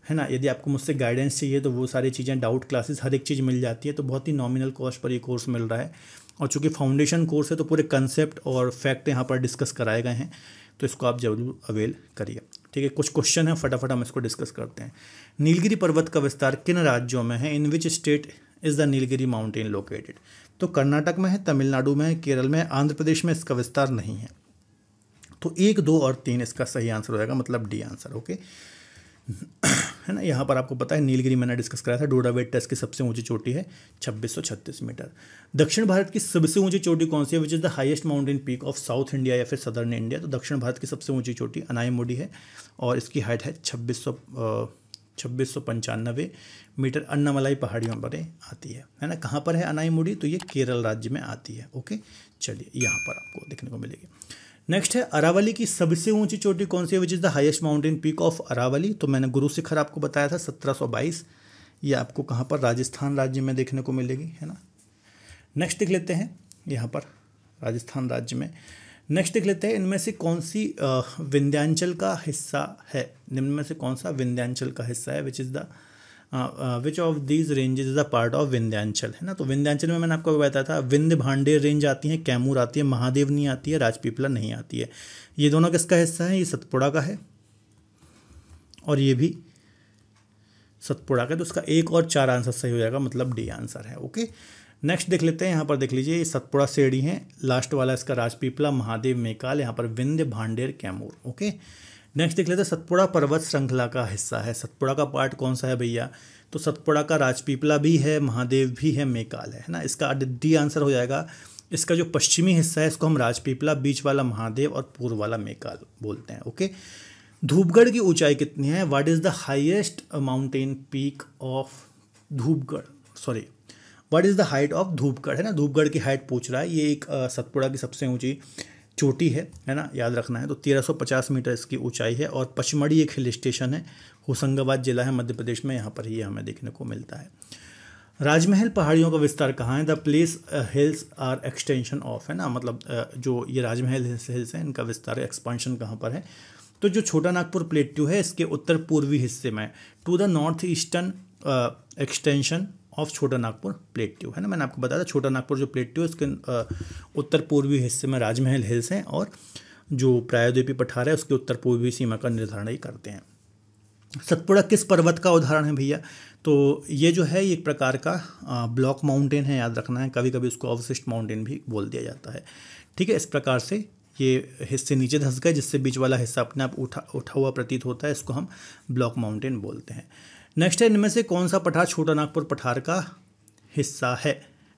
है ना, यदि आपको मुझसे गाइडेंस चाहिए तो वो सारी चीज़ें, डाउट क्लासेस, हर एक चीज़ मिल जाती है। तो बहुत ही नॉमिनल कॉस्ट पर ये कोर्स मिल रहा है। और चूंकि फाउंडेशन कोर्स है तो पूरे कंसेप्ट और फैक्ट यहाँ पर डिस्कस कराए गए हैं, तो इसको आप जरूर अवेल करिए। ठीक है, कुछ क्वेश्चन है, फटाफट हम इसको डिस्कस करते हैं। नीलगिरी पर्वत का विस्तार किन राज्यों में है। In which state is the Nilgiri mountain located. तो कर्नाटक में है, तमिलनाडु में है, केरल में, आंध्र प्रदेश में इसका विस्तार नहीं है। तो 1, 2 और 3 इसका सही आंसर हो जाएगा, मतलब डी आंसर। ओके है ना। यहाँ पर आपको पता है नीलगिरी मैंने डिस्कस कराया था। डोडाबेट्टा की सबसे ऊंची चोटी है 2636 मीटर। दक्षिण भारत की सबसे ऊंची चोटी कौन सी है, which is the highest mountain peak of south India या फिर सदर्न इंडिया। तो दक्षिण भारत की सबसे ऊंची चोटी अनाईमुडी है और इसकी हाइट है 2695 मीटर। अन्नामलाई पहाड़ियों पर आती है ना। कहाँ पर है अनाईमुडी, तो ये केरल राज्य में आती है। ओके, चलिए यहाँ पर आपको देखने को मिलेगी। नेक्स्ट है अरावली की सबसे ऊंची चोटी कौन सी है, which is the highest mountain peak of Aravali. तो मैंने गुरु शिखर आपको बताया था 1722, ये आपको कहाँ पर, राजस्थान राज्य में देखने को मिलेगी है ना। नेक्स्ट देख लेते हैं यहाँ पर राजस्थान राज्य में। नेक्स्ट देख लेते हैं इनमें से कौन सी विंध्याचल का हिस्सा है। निम्न में से कौन सा विंध्याचल का हिस्सा है, which is the which of these ranges is a part of Vindhyachal है ना। तो विंध्याचल में मैंने आपको बताया था विंध्य भांडेर रेंज आती है, कैमूर आती है, महादेवनी आती है, राजपीपला नहीं आती है। ये दोनों किसका हिस्सा है, ये सतपुड़ा का है और ये भी सतपुड़ा का। तो उसका 1 और 4 आंसर सही हो जाएगा, मतलब डी आंसर है। ओके, नेक्स्ट देख लेते हैं। यहाँ पर देख लीजिए, ये सतपुड़ा सेड़ी है, लास्ट वाला इसका राजपीपला, महादेव, मेकाल, यहाँ पर विंध्य, भांडेर, कैमूर। ओके, नेक्स्ट देख लेते हैं सतपुड़ा पर्वत श्रृंखला का हिस्सा है। सतपुड़ा का पार्ट कौन सा है भैया, तो सतपुड़ा का राजपीपला भी है, महादेव भी है, मेकाल है ना। इसका डी आंसर हो जाएगा। इसका जो पश्चिमी हिस्सा है इसको हम राजपीपला, बीच वाला महादेव और पूर्व वाला मेकाल बोलते हैं। ओके, धूपगढ़ की ऊंचाई कितनी है, what is the highest mountain peak of Dhupgarh, sorry what is the height of Dhupgarh है ना। धूपगढ़ की हाइट पूछ रहा है। ये एक सतपुड़ा की सबसे ऊंची चोटी है ना, याद रखना है। तो 1350 मीटर इसकी ऊंचाई है और पचमढ़ी एक हिल स्टेशन है, होशंगाबाद जिला है मध्य प्रदेश में, यहाँ पर ही हमें देखने को मिलता है। राजमहल पहाड़ियों का विस्तार कहाँ है, the place hills are extension of है ना, मतलब जो ये राजमहल हिल्स हैं इनका विस्तार एक्सपांशन कहाँ पर है, तो जो छोटा नागपुर प्लेट्यू है इसके उत्तर पूर्वी हिस्से में, to the north eastern extension of Chota Nagpur plateau है ना। मैंने आपको बताया था छोटा नागपुर जो प्लेट्यू है उसके उत्तर पूर्वी हिस्से में राजमहल हिल्स हैं और जो प्रायद्वीपीय पठार है उसके उत्तर पूर्वी सीमा का निर्धारण ही करते हैं। सतपुड़ा किस पर्वत का उदाहरण है भैया, तो ये जो है एक प्रकार का ब्लॉक माउंटेन है, याद रखना है। कभी कभी उसको अवशिष्ट माउंटेन भी बोल दिया जाता है। ठीक है, इस प्रकार से ये हिस्से नीचे धंस गए जिससे बीच वाला हिस्सा अपने आप उठा हुआ प्रतीत होता है, इसको हम ब्लॉक माउंटेन बोलते हैं। नेक्स्ट है इनमें से कौन सा पठार छोटा नागपुर पठार का हिस्सा है।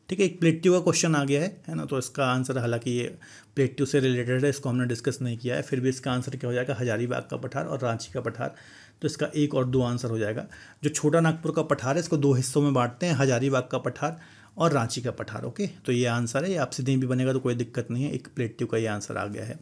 ठीक है, एक प्लेट्यू का क्वेश्चन आ गया है ना, तो इसका आंसर, हालांकि ये प्लेट्यू से रिलेटेड है, इसको हमने डिस्कस नहीं किया है, फिर भी इसका आंसर क्या हो जाएगा, हजारीबाग का पठार और रांची का पठार। तो इसका 1 और 2 आंसर हो जाएगा। जो छोटा नागपुर का पठार है इसको 2 हिस्सों में बांटते हैं, हजारीबाग का पठार और रांची का पठार। ओके, तो ये आंसर है, ये आपसे नहीं भी बनेगा तो कोई दिक्कत नहीं है, एक प्लेट्यू का ये आंसर आ गया है।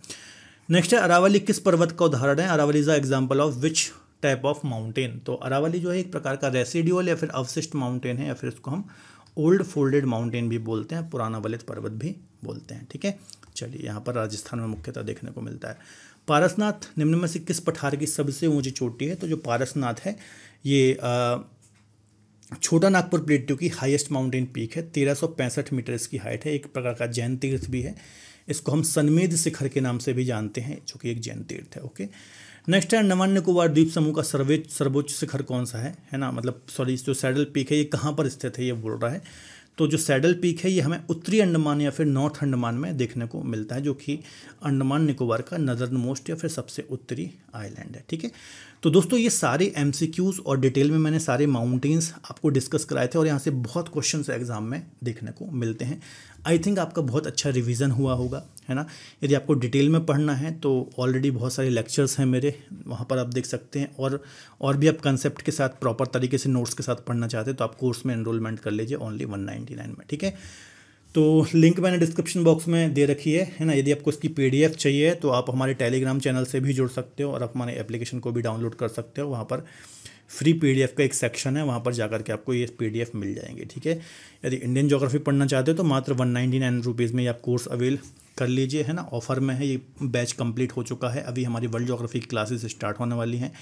नेक्स्ट है अरावली किस पर्वत का उदाहरण है, Aravali is a example of which type of mountain. तो अरावली जो है एक प्रकार का रेसिडुअल या फिर अवशिष्ट माउंटेन है, या फिर इसको हम ओल्ड फोल्डेड माउंटेन भी बोलते हैं, पुराना वलित पर्वत भी बोलते हैं। ठीक है, चलिए यहाँ पर राजस्थान में मुख्यतः देखने को मिलता है। पारसनाथ निम्न में से किस पठार की सबसे ऊंची चोटी है, तो जो पारसनाथ है ये छोटा नागपुर प्लेट्यू की हाईएस्ट माउंटेन पीक है, 1365 मीटर इसकी हाइट है, एक प्रकार का जैन तीर्थ भी है। इसको हम सनमेध शिखर के नाम से भी जानते हैं, जो कि एक जैन तीर्थ है। ओके, नेक्स्ट है अंडमान निकोबार द्वीप समूह का सर्वोच्च शिखर कौन सा है ना, मतलब सॉरी जो सैडल पीक है ये कहाँ पर स्थित है ये बोल रहा है। तो जो सैडल पीक है ये हमें उत्तरी अंडमान या फिर नॉर्थ अंडमान में देखने को मिलता है, जो कि अंडमान निकोबार का नदर्न मोस्ट या फिर सबसे उत्तरी आइलैंड है। ठीक है, तो दोस्तों ये सारे MCQs और डिटेल में मैंने सारे माउंटेन्स आपको डिस्कस कराए थे और यहाँ से बहुत क्वेश्चंस एग्जाम में देखने को मिलते हैं। आई थिंक आपका बहुत अच्छा रिवीजन हुआ होगा, है ना। यदि आपको डिटेल में पढ़ना है तो ऑलरेडी बहुत सारे लेक्चर्स हैं मेरे, वहाँ पर आप देख सकते हैं। और भी आप कंसेप्ट के साथ प्रॉपर तरीके से नोट्स के साथ पढ़ना चाहते हैं तो आप कोर्स में एनरोलमेंट कर लीजिए ओनली 199 में। ठीक है, तो लिंक मैंने डिस्क्रिप्शन बॉक्स में दे रखी है ना। यदि आपको इसकी PDF चाहिए तो आप हमारे टेलीग्राम चैनल से भी जुड़ सकते हो और आप हमारे एप्लीकेशन को भी डाउनलोड कर सकते हो। वहाँ पर फ्री PDF का एक सेक्शन है, वहाँ पर जाकर के आपको ये PDF मिल जाएंगे। ठीक है, यदि इंडियन ज्योग्राफी पढ़ना चाहते हो तो मात्र 199 रुपीज़ में ये आप कोर्स अवेल कर लीजिए, है ना। ऑफर में है, ये बैच कंप्लीट हो चुका है। अभी हमारी वर्ल्ड ज्योग्राफी की क्लासेस स्टार्ट होने वाली हैं,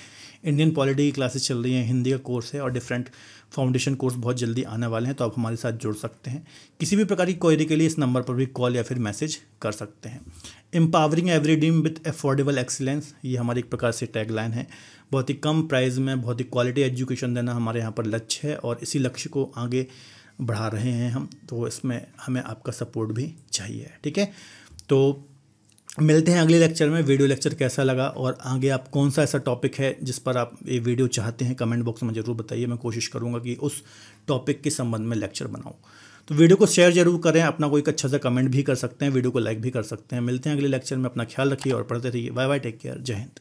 इंडियन पॉलिटी की क्लासेस चल रही हैं, हिंदी का कोर्स है और डिफरेंट फाउंडेशन कोर्स बहुत जल्दी आने वाले हैं। तो आप हमारे साथ जुड़ सकते हैं। किसी भी प्रकार की क्वेरी के लिए इस नंबर पर भी कॉल या फिर मैसेज कर सकते हैं। Empowering every dream with affordable excellence, ये हमारी एक प्रकार से टैगलाइन है। बहुत ही कम प्राइस में बहुत ही क्वालिटी एजुकेशन देना हमारे यहाँ पर लक्ष्य है और इसी लक्ष्य को आगे बढ़ा रहे हैं हम। तो इसमें हमें आपका सपोर्ट भी चाहिए। ठीक है, तो मिलते हैं अगले लेक्चर में। वीडियो लेक्चर कैसा लगा और आगे आप कौन सा ऐसा टॉपिक है जिस पर आप ये वीडियो चाहते हैं, कमेंट बॉक्स में ज़रूर बताइए। मैं कोशिश करूँगा कि उस टॉपिक के संबंध में लेक्चर बनाऊँ। तो वीडियो को शेयर जरूर करें, अपना कोई अच्छा सा कमेंट भी कर सकते हैं, वीडियो को लाइक भी कर सकते हैं। मिलते हैं अगले लेक्चर में, अपना ख्याल रखिए और पढ़ते रहिए। बाय बाय, टेक केयर, जय हिंद।